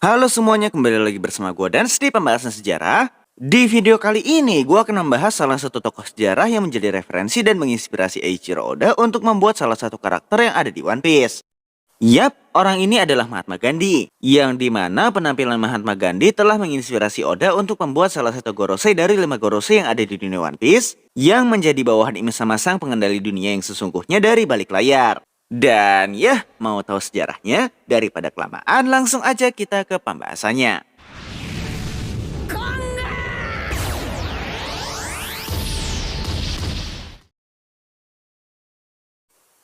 Halo semuanya, kembali lagi bersama gue dan di pembahasan sejarah. Di video kali ini, gue akan membahas salah satu tokoh sejarah yang menjadi referensi dan menginspirasi Eiichiro Oda untuk membuat salah satu karakter yang ada di One Piece. Yap, orang ini adalah Mahatma Gandhi, yang dimana penampilan Mahatma Gandhi telah menginspirasi Oda untuk membuat salah satu Gorosei dari 5 Gorosei yang ada di dunia One Piece, yang menjadi bawahan Ime sama sang pengendali dunia yang sesungguhnya dari balik layar. Dan ya, mau tahu sejarahnya? Daripada kelamaan, langsung aja kita ke pembahasannya.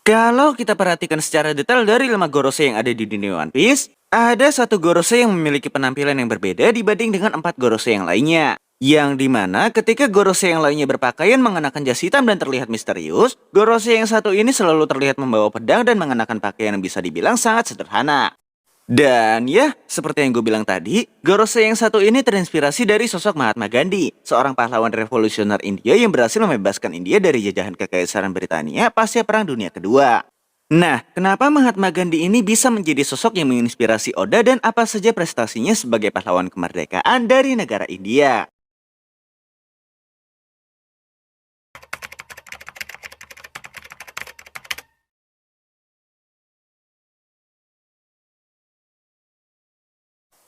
Kalau kita perhatikan secara detail dari 5 Gorosei yang ada di dunia One Piece, ada satu Gorosei yang memiliki penampilan yang berbeda dibanding dengan 4 Gorosei yang lainnya. Yang dimana ketika Gorosei yang lainnya berpakaian mengenakan jas hitam dan terlihat misterius, Gorosei yang satu ini selalu terlihat membawa pedang dan mengenakan pakaian yang bisa dibilang sangat sederhana. Dan ya, seperti yang gue bilang tadi, Gorosei yang satu ini terinspirasi dari sosok Mahatma Gandhi, seorang pahlawan revolusioner India yang berhasil membebaskan India dari jajahan Kekaisaran Britania pasca Perang Dunia Kedua. Nah, kenapa Mahatma Gandhi ini bisa menjadi sosok yang menginspirasi Oda dan apa saja prestasinya sebagai pahlawan kemerdekaan dari negara India?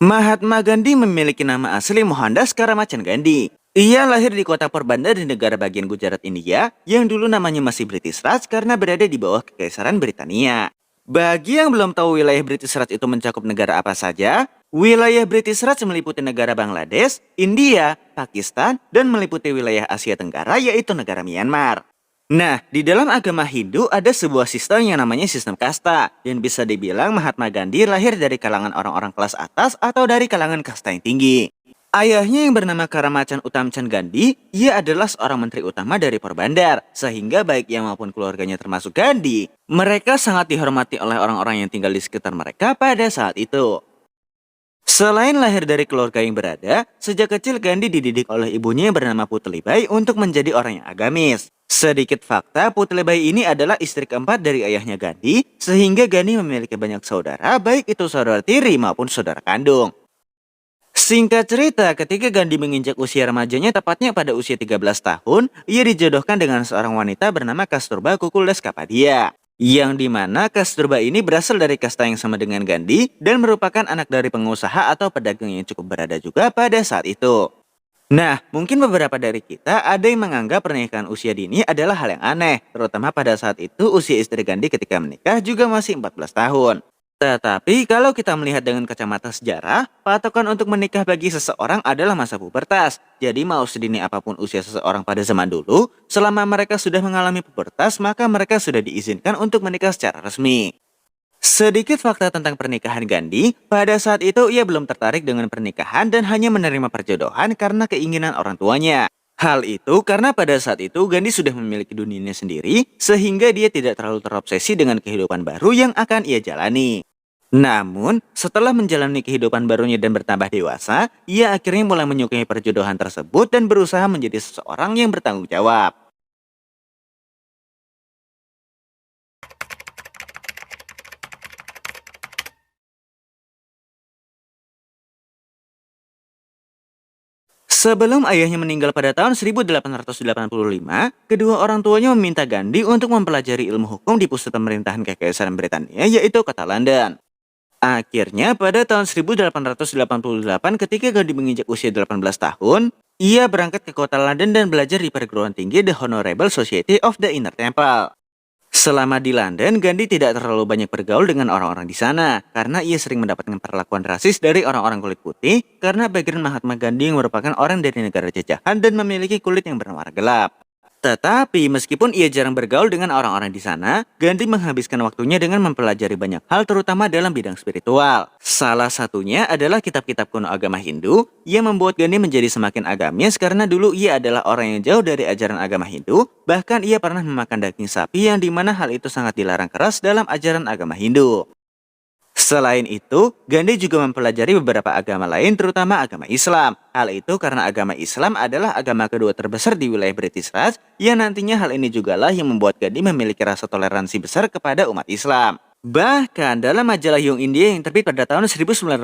Mahatma Gandhi memiliki nama asli Mohandas Karamchand Gandhi. Ia lahir di kota Porbandar di negara bagian Gujarat, India, yang dulu namanya masih British Raj karena berada di bawah Kekaisaran Britania. Bagi yang belum tahu wilayah British Raj itu mencakup negara apa saja, wilayah British Raj meliputi negara Bangladesh, India, Pakistan, dan meliputi wilayah Asia Tenggara yaitu negara Myanmar. Nah, di dalam agama Hindu ada sebuah sistem yang namanya sistem kasta, dan bisa dibilang Mahatma Gandhi lahir dari kalangan orang-orang kelas atas atau dari kalangan kasta yang tinggi. Ayahnya yang bernama Karamchand Utamchand Gandhi, ia adalah seorang menteri utama dari Porbandar, sehingga baik ia maupun keluarganya termasuk Gandhi, mereka sangat dihormati oleh orang-orang yang tinggal di sekitar mereka pada saat itu. Selain lahir dari keluarga yang berada, sejak kecil Gandhi dididik oleh ibunya yang bernama Putlibai untuk menjadi orang yang agamis. Sedikit fakta, Putlibai ini adalah istri keempat dari ayahnya Gandhi, sehingga Gandhi memiliki banyak saudara, baik itu saudara tiri maupun saudara kandung. Singkat cerita, ketika Gandhi menginjak usia remajanya tepatnya pada usia 13 tahun, ia dijodohkan dengan seorang wanita bernama Kasturba Kukuldas Kapadia. Yang dimana Kasturba ini berasal dari kasta yang sama dengan Gandhi dan merupakan anak dari pengusaha atau pedagang yang cukup berada juga pada saat itu. Nah, mungkin beberapa dari kita ada yang menganggap pernikahan usia dini adalah hal yang aneh, terutama pada saat itu usia istri Gandhi ketika menikah juga masih 14 tahun. Tetapi kalau kita melihat dengan kacamata sejarah, patokan untuk menikah bagi seseorang adalah masa pubertas. Jadi mau sedini apapun usia seseorang pada zaman dulu, selama mereka sudah mengalami pubertas, maka mereka sudah diizinkan untuk menikah secara resmi. Sedikit fakta tentang pernikahan Gandhi, pada saat itu ia belum tertarik dengan pernikahan dan hanya menerima perjodohan karena keinginan orang tuanya. Hal itu karena pada saat itu Gandhi sudah memiliki dunianya sendiri, sehingga dia tidak terlalu terobsesi dengan kehidupan baru yang akan ia jalani. Namun, setelah menjalani kehidupan barunya dan bertambah dewasa, ia akhirnya mulai menyukai perjodohan tersebut dan berusaha menjadi seseorang yang bertanggung jawab. Sebelum ayahnya meninggal pada tahun 1885, kedua orang tuanya meminta Gandhi untuk mempelajari ilmu hukum di pusat pemerintahan Kekaisaran Britania, yaitu kota London. Akhirnya, pada tahun 1888 ketika Gandhi menginjak usia 18 tahun, ia berangkat ke kota London dan belajar di perguruan tinggi The Honourable Society of the Inner Temple. Selama di London, Gandhi tidak terlalu banyak bergaul dengan orang-orang di sana karena ia sering mendapatkan perlakuan rasis dari orang-orang kulit putih karena background Mahatma Gandhi yang merupakan orang dari negara jajahan dan memiliki kulit yang berwarna gelap. Tetapi meskipun ia jarang bergaul dengan orang-orang di sana, Gandhi menghabiskan waktunya dengan mempelajari banyak hal terutama dalam bidang spiritual. Salah satunya adalah kitab-kitab kuno agama Hindu yang membuat Gandhi menjadi semakin agamis karena dulu ia adalah orang yang jauh dari ajaran agama Hindu, bahkan ia pernah memakan daging sapi yang dimana hal itu sangat dilarang keras dalam ajaran agama Hindu. Selain itu, Gandhi juga mempelajari beberapa agama lain terutama agama Islam. Hal itu karena agama Islam adalah agama kedua terbesar di wilayah British Raj, yang nantinya hal ini jugalah yang membuat Gandhi memiliki rasa toleransi besar kepada umat Islam. Bahkan dalam majalah Young India yang terbit pada tahun 1928,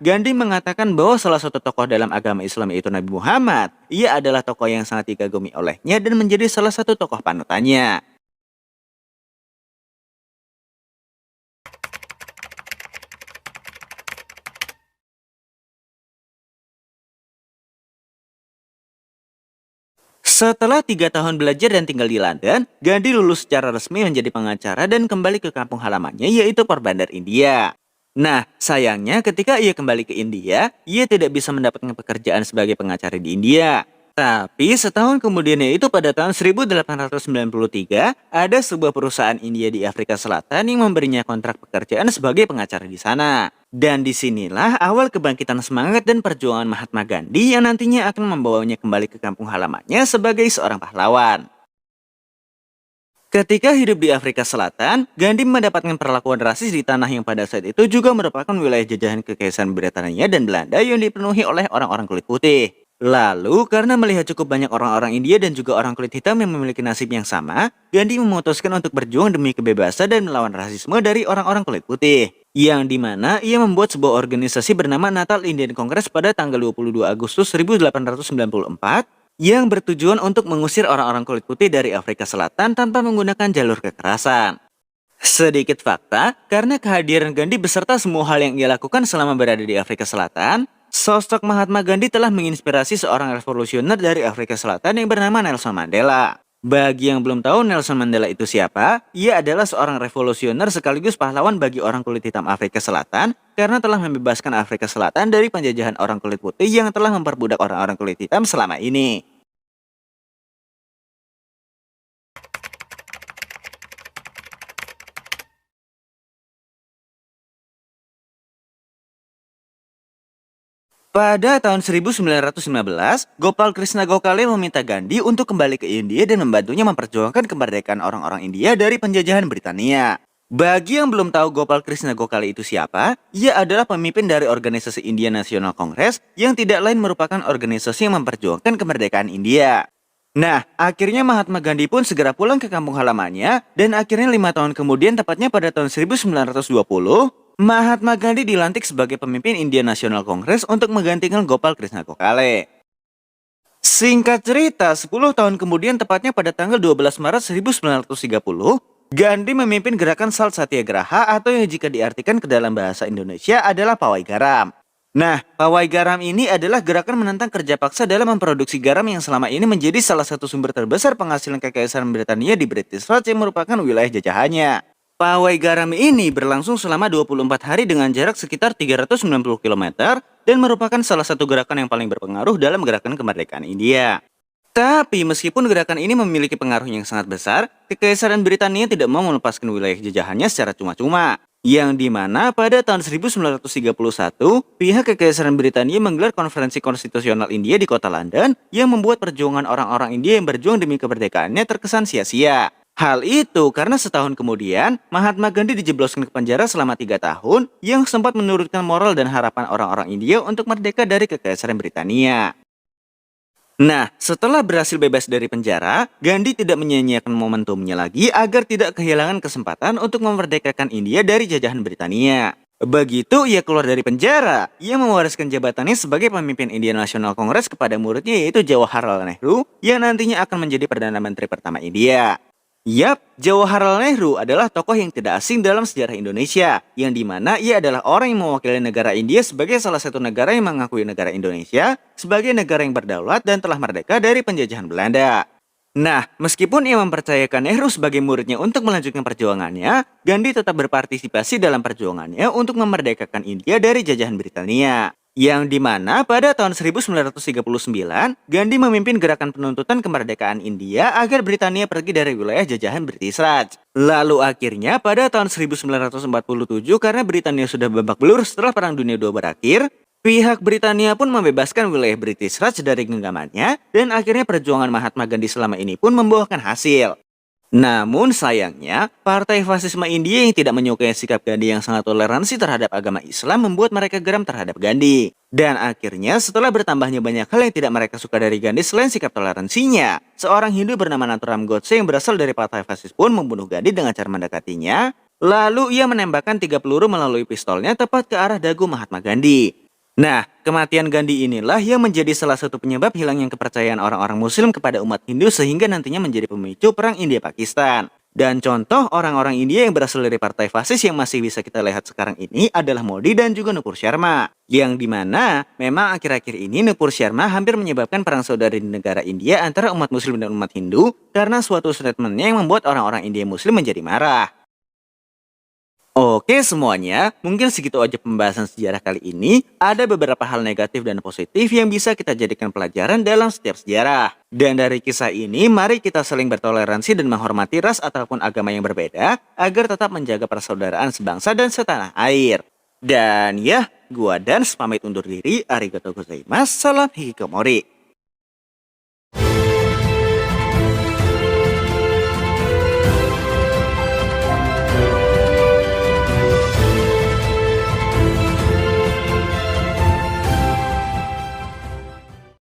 Gandhi mengatakan bahwa salah satu tokoh dalam agama Islam yaitu Nabi Muhammad. Ia adalah tokoh yang sangat dikagumi olehnya dan menjadi salah satu tokoh panutannya. Setelah 3 tahun belajar dan tinggal di London, Gandhi lulus secara resmi menjadi pengacara dan kembali ke kampung halamannya yaitu Porbandar, India. Nah, sayangnya ketika ia kembali ke India, ia tidak bisa mendapatkan pekerjaan sebagai pengacara di India. Tapi setahun kemudian yaitu pada tahun 1893, ada sebuah perusahaan India di Afrika Selatan yang memberinya kontrak pekerjaan sebagai pengacara di sana. Dan disinilah awal kebangkitan semangat dan perjuangan Mahatma Gandhi yang nantinya akan membawanya kembali ke kampung halamannya sebagai seorang pahlawan. Ketika hidup di Afrika Selatan, Gandhi mendapatkan perlakuan rasis di tanah yang pada saat itu juga merupakan wilayah jajahan Kekaisaran Britania dan Belanda yang dipenuhi oleh orang-orang kulit putih. Lalu, karena melihat cukup banyak orang-orang India dan juga orang kulit hitam yang memiliki nasib yang sama, Gandhi memutuskan untuk berjuang demi kebebasan dan melawan rasisme dari orang-orang kulit putih. Yang dimana ia membuat sebuah organisasi bernama Natal Indian Congress pada tanggal 22 Agustus 1894 yang bertujuan untuk mengusir orang-orang kulit putih dari Afrika Selatan tanpa menggunakan jalur kekerasan. Sedikit fakta, karena kehadiran Gandhi beserta semua hal yang ia lakukan selama berada di Afrika Selatan, sosok Mahatma Gandhi telah menginspirasi seorang revolusioner dari Afrika Selatan yang bernama Nelson Mandela. Bagi yang belum tahu Nelson Mandela itu siapa, ia adalah seorang revolusioner sekaligus pahlawan bagi orang kulit hitam Afrika Selatan karena telah membebaskan Afrika Selatan dari penjajahan orang kulit putih yang telah memperbudak orang-orang kulit hitam selama ini. Pada tahun 1915, Gopal Krishna Gokhale meminta Gandhi untuk kembali ke India dan membantunya memperjuangkan kemerdekaan orang-orang India dari penjajahan Britania. Bagi yang belum tahu Gopal Krishna Gokhale itu siapa, ia adalah pemimpin dari organisasi India National Congress yang tidak lain merupakan organisasi yang memperjuangkan kemerdekaan India. Nah, akhirnya Mahatma Gandhi pun segera pulang ke kampung halamannya dan akhirnya 5 tahun kemudian, tepatnya pada tahun 1920, Mahatma Gandhi dilantik sebagai pemimpin Indian National Congress untuk menggantikan Gopal Krishna Gokhale. Singkat cerita, 10 tahun kemudian tepatnya pada tanggal 12 Maret 1930, Gandhi memimpin gerakan Salt Satyagraha atau yang jika diartikan ke dalam bahasa Indonesia adalah pawai garam. Nah, pawai garam ini adalah gerakan menentang kerja paksa dalam memproduksi garam yang selama ini menjadi salah satu sumber terbesar penghasilan Kekaisaran Britania di British Raj yang merupakan wilayah jajahannya. Pawai garam ini berlangsung selama 24 hari dengan jarak sekitar 390 km dan merupakan salah satu gerakan yang paling berpengaruh dalam gerakan kemerdekaan India. Tapi meskipun gerakan ini memiliki pengaruh yang sangat besar, Kekaisaran Britania tidak mau melepaskan wilayah jajahannya secara cuma-cuma. Yang dimana pada tahun 1931, pihak Kekaisaran Britania menggelar konferensi konstitusional India di kota London yang membuat perjuangan orang-orang India yang berjuang demi kemerdekaannya terkesan sia-sia. Hal itu karena setahun kemudian, Mahatma Gandhi dijebloskan ke penjara selama 3 tahun yang sempat menurunkan moral dan harapan orang-orang India untuk merdeka dari Kekaisaran Britania. Nah, setelah berhasil bebas dari penjara, Gandhi tidak menyia-nyiakan momentumnya lagi agar tidak kehilangan kesempatan untuk memerdekakan India dari jajahan Britania. Begitu ia keluar dari penjara, ia mewariskan jabatannya sebagai pemimpin Indian National Congress kepada muridnya yaitu Jawaharlal Nehru yang nantinya akan menjadi Perdana Menteri pertama India. Yap, Jawaharlal Nehru adalah tokoh yang tidak asing dalam sejarah Indonesia, yang dimana ia adalah orang yang mewakili negara India sebagai salah satu negara yang mengakui negara Indonesia sebagai negara yang berdaulat dan telah merdeka dari penjajahan Belanda. Nah, meskipun ia mempercayakan Nehru sebagai muridnya untuk melanjutkan perjuangannya, Gandhi tetap berpartisipasi dalam perjuangannya untuk memerdekakan India dari jajahan Britania. Yang dimana pada tahun 1939, Gandhi memimpin gerakan penuntutan kemerdekaan India agar Britania pergi dari wilayah jajahan British Raj. Lalu akhirnya pada tahun 1947 karena Britania sudah babak belur setelah Perang Dunia II berakhir, pihak Britania pun membebaskan wilayah British Raj dari genggamannya dan akhirnya perjuangan Mahatma Gandhi selama ini pun membuahkan hasil. Namun sayangnya, partai fasisme India yang tidak menyukai sikap Gandhi yang sangat toleransi terhadap agama Islam membuat mereka geram terhadap Gandhi. Dan akhirnya setelah bertambahnya banyak hal yang tidak mereka suka dari Gandhi selain sikap toleransinya, seorang Hindu bernama Nathuram Godse yang berasal dari partai fasis pun membunuh Gandhi dengan cara mendekatinya Lalu ia menembakkan 3 peluru melalui pistolnya tepat ke arah dagu Mahatma Gandhi. Nah, kematian Gandhi inilah yang menjadi salah satu penyebab hilangnya kepercayaan orang-orang Muslim kepada umat Hindu sehingga nantinya menjadi pemicu perang India-Pakistan. Dan contoh orang-orang India yang berasal dari partai fasis yang masih bisa kita lihat sekarang ini adalah Modi dan juga Nupur Sharma. Yang dimana memang akhir-akhir ini Nupur Sharma hampir menyebabkan perang saudara di negara India antara umat Muslim dan umat Hindu karena suatu statementnya yang membuat orang-orang India Muslim menjadi marah. Oke semuanya, mungkin segitu aja pembahasan sejarah kali ini. Ada beberapa hal negatif dan positif yang bisa kita jadikan pelajaran dalam setiap sejarah. Dan dari kisah ini, mari kita saling bertoleransi dan menghormati ras ataupun agama yang berbeda, agar tetap menjaga persaudaraan sebangsa dan setanah air. Dan ya, gua Dans pamit undur diri. Arigatou gozaimasu, salam hikikomori.